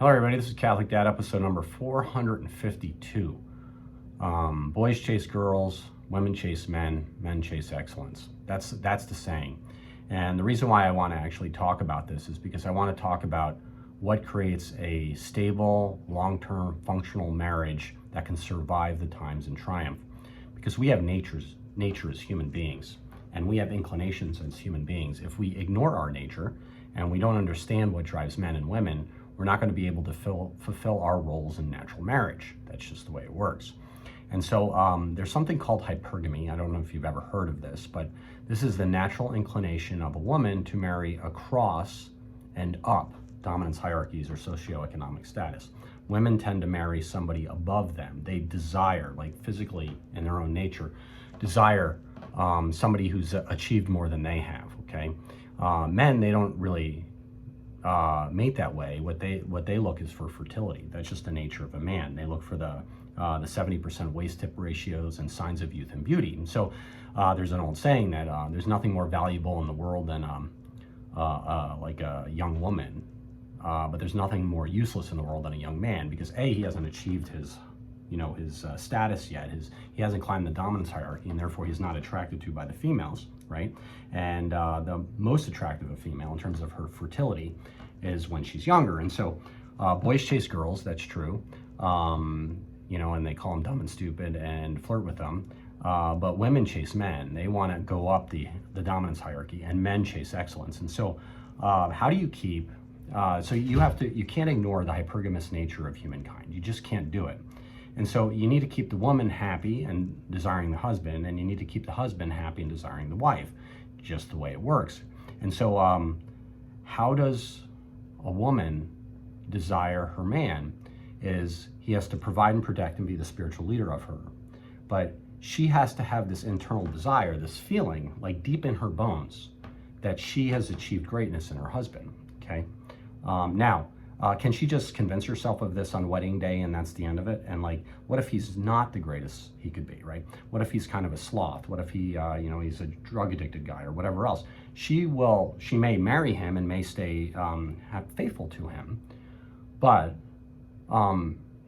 Hello everybody, this is Catholic Dad, episode number 452. Boys chase girls, women chase men, men chase excellence. That's the saying. And the reason why I want to actually talk about this is because I want to talk about what creates a stable, long-term, functional marriage that can survive the times and triumph. Because we have nature as human beings, and we have inclinations as human beings. If we ignore our nature and we don't understand what drives men and women, we're not going to be able to fulfill our roles in natural marriage. That's just the way it works. And so there's something called hypergamy. I don't know if you've ever heard of this, but this is the natural inclination of a woman to marry across and up dominance hierarchies or socioeconomic status. Women tend to marry somebody above them. They desire, like physically in their own nature, desire somebody who's achieved more than they have, okay? Men, they don't really mate that way. What they look is for fertility. That's just the nature of a man. They look for the 70% waist tip ratios and signs of youth and beauty. And so there's an old saying that there's nothing more valuable in the world than like a young woman, but there's nothing more useless in the world than a young man, because A, he hasn't achieved his status yet. He hasn't climbed the dominance hierarchy, and therefore he's not attracted to by the females, right? And the most attractive of female in terms of her fertility is when she's younger. And so boys chase girls, that's true, and they call them dumb and stupid and flirt with them. But women chase men. They want to go up the dominance hierarchy, and men chase excellence. And so how do you keep, so you can't ignore the hypergamous nature of humankind. You just can't do it. And so you need to keep the woman happy and desiring the husband, and you need to keep the husband happy and desiring the wife, just the way it works. And so how does a woman desire her man? Is he has to provide and protect and be the spiritual leader of her. But she has to have this internal desire, this feeling, like deep in her bones, that she has achieved greatness in her husband, okay? Now, can she just convince herself of this on wedding day and that's the end of it? And like, what if he's not the greatest he could be, right? What if he's kind of a sloth? What if he, he's a drug addicted guy or whatever else? She may marry him and may stay faithful to him, but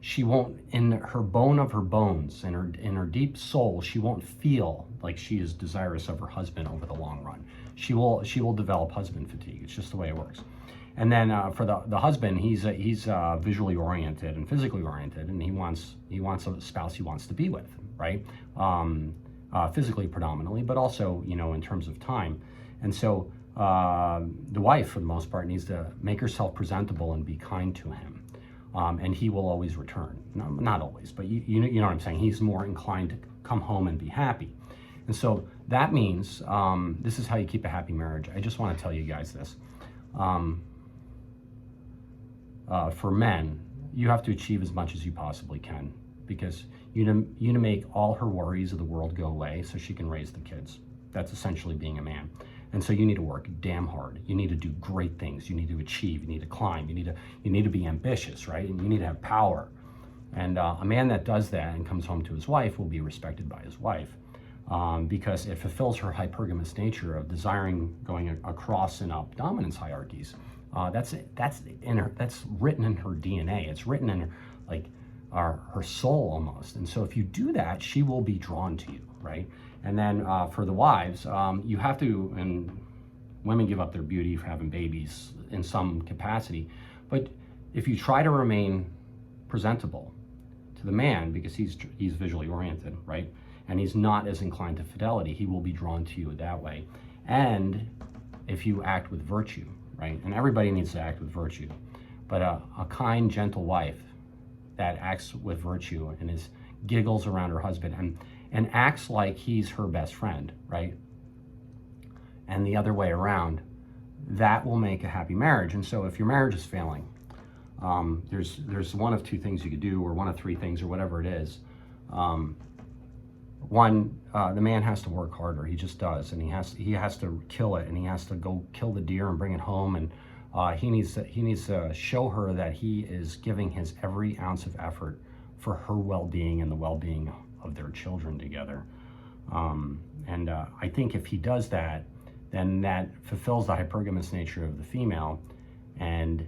she won't, in her bone of her bones, in her deep soul, she won't feel like she is desirous of her husband over the long run. She will develop husband fatigue. It's just the way it works. And then for the husband, he's visually oriented and physically oriented, and he wants a spouse he wants to be with, right? Physically predominantly, but also in terms of time. And so the wife, for the most part, needs to make herself presentable and be kind to him, and he will always return. No, not always, but you know what I'm saying. He's more inclined to come home and be happy. And so that means this is how you keep a happy marriage. I just want to tell you guys this. For men, you have to achieve as much as you possibly can, because you need to make all her worries of the world go away so she can raise the kids. That's essentially being a man. And so you need to work damn hard. You need to do great things. You need to achieve. You need to climb. You need to be ambitious, right? And you need to have power. And a man that does that and comes home to his wife will be respected by his wife, because it fulfills her hypergamous nature of desiring going across and up dominance hierarchies. That's written in her DNA. It's written in her soul almost. And so if you do that, she will be drawn to you, right? And then for the wives, you have to, and women give up their beauty for having babies in some capacity, but if you try to remain presentable to the man, because he's visually oriented, right? And he's not as inclined to fidelity, he will be drawn to you that way. And if you act with virtue, right? And everybody needs to act with virtue, but a kind, gentle wife that acts with virtue and giggles around her husband and acts like he's her best friend, right? And the other way around, that will make a happy marriage. And so if your marriage is failing, there's one of two things you could do, or one of three things, or whatever it is. One, the man has to work harder. He just does, and he has to kill it, and he has to go kill the deer and bring it home, and he needs to show her that he is giving his every ounce of effort for her well-being and the well-being of their children together. And I think if he does that, then that fulfills the hypergamous nature of the female, and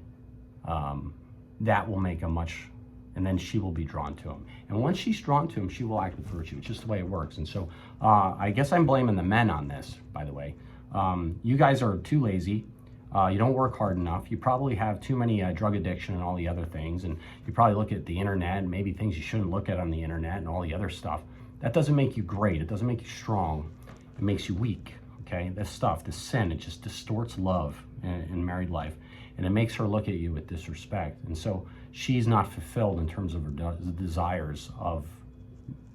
that will make a much, and then she will be drawn to him. And once she's drawn to him, she will act with virtue. It's just the way it works. And so I guess I'm blaming the men on this, by the way. You guys are too lazy. You don't work hard enough. You probably have too many drug addiction and all the other things. And you probably look at the internet and maybe things you shouldn't look at on the internet and all the other stuff. That doesn't make you great. It doesn't make you strong. It makes you weak. Okay, this stuff, this sin, it just distorts love in married life, and it makes her look at you with disrespect. And so she's not fulfilled in terms of her desires of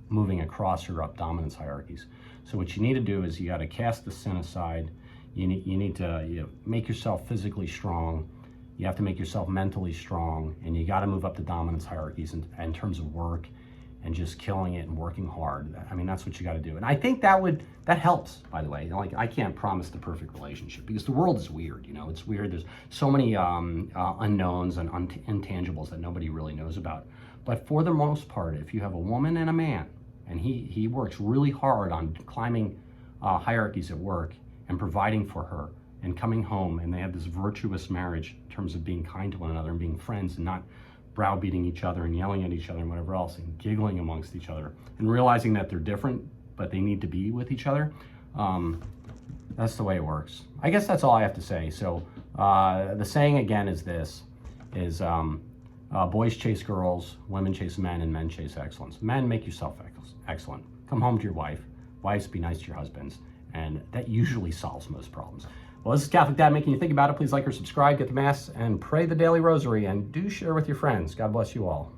moving across her dominance hierarchies. So what you need to do is you got to cast the sin aside. You need to make yourself physically strong. You have to make yourself mentally strong, and you got to move up the dominance hierarchies in terms of work and just killing it and working hard. I mean, that's what you got to do. And I think that helps, by the way. Like, I can't promise the perfect relationship because the world is weird, you know, it's weird. There's so many unknowns and intangibles that nobody really knows about. But for the most part, if you have a woman and a man, and he works really hard on climbing hierarchies at work and providing for her and coming home, and they have this virtuous marriage in terms of being kind to one another and being friends and not browbeating each other and yelling at each other and whatever else and giggling amongst each other and realizing that they're different but they need to be with each other. That's the way it works. I guess that's all I have to say. So the saying again is this, is boys chase girls, women chase men, and men chase excellence. Men, make yourself excellent. Come home to your wife. Wives, be nice to your husbands. And that usually solves most problems. Well, this is Catholic Dad making you think about it. Please like or subscribe, get the Mass, and pray the daily rosary, and do share with your friends. God bless you all.